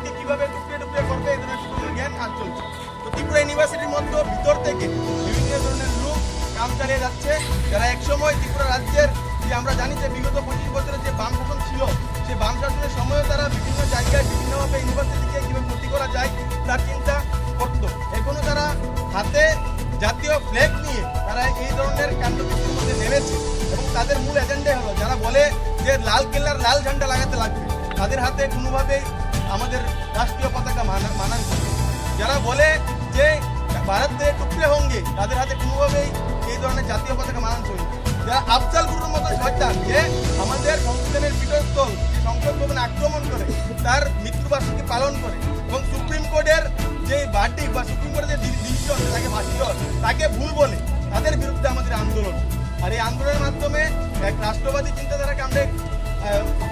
ভারতকে কিভাবে টুকরে টুকরে করবে এই ধরনের জ্ঞান কাজ চলছে। তো ত্রিপুরা ইউনিভার্সিটির মধ্যে ভিতর থেকে বিভিন্ন ধরনের লোক কাম চালিয়ে যাচ্ছে, যারা একসময় ত্রিপুরা রাজ্যের যে আমরা জানি যে বিগত 25 বছরের যে বাম শাসন ছিল, সেই বাম শাসনের সময়ও তারা বিভিন্ন জায়গায় বিভিন্নভাবে ইউনিভার্সিটিকে কীভাবে ক্ষতি করা যায় তার চিন্তা করতো। এখনও তারা হাতে জাতীয় ফ্ল্যাগ নিয়ে তারা এই ধরনের কাণ্ডকীর্তির মধ্যে নেমেছে এবং তাদের মূল এজেন্ডাই হলো, যারা বলে যে লাল কেল্লার লাল ঝান্ডা লাগাতে লাগবে, তাদের হাতে কোনোভাবেই আমাদের রাষ্ট্রীয় পতাকা মানান, যারা বলে যে ভারতে টুকরে হোঙ্গে, তাদের হাতে কোনোভাবেই এই ধরনের জাতীয় পতাকা মানান চলবে। যারা আফজাল গুরুর মতো শয়তান, যে আমাদের সংবিধানের পীঠস্থল যে সংসদ ভবনে আক্রমণ করে, তার মৃত্যুবার্ষিকী পালন করে এবং সুপ্রিম কোর্টের যে ভার্ডিক্ট বা সুপ্রিম কোর্টের যে ডিসিশন তাকে ভাষ্য তাকে ভুল বলে, তাদের বিরুদ্ধে আমাদের আন্দোলন। আর এই আন্দোলনের মাধ্যমে এক রাষ্ট্রবাদী চিন্তাধারাকে আমরা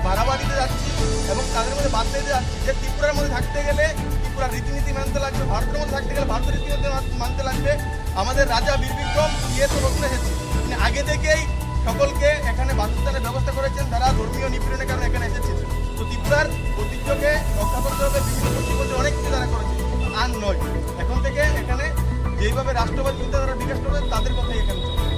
বাড়াবা দিতে যাচ্ছি এবং তাদের মধ্যে বাদ দিতে যাচ্ছি যে ত্রিপুরার মধ্যে থাকতে গেলে ত্রিপুরার রীতিনীতি মানতে লাগবে, ভারতের মধ্যে থাকতে গেলে ভারতের রীতিনীতি মানতে লাগবে। আমাদের রাজা বীর বিক্রম তো নতুন এসেছে, তিনি আগে থেকেই সকলকে এখানে বাসস্থানের ব্যবস্থা করেছেন, তারা ধর্মীয় নিপীড়নের কারণে এখানে এসেছিলেন। তো ত্রিপুরার ঐতিহ্যকে রক্ষা করতে হবে, বিভিন্ন পশ্চিমবঙ্গে অনেক কিছু তারা করেছে, আর নয়। এখন থেকে এখানে যেইভাবে রাষ্ট্রবাদী চিন্তাধারা বিকাশ করবে তাদের কথাই এখানে চলবে।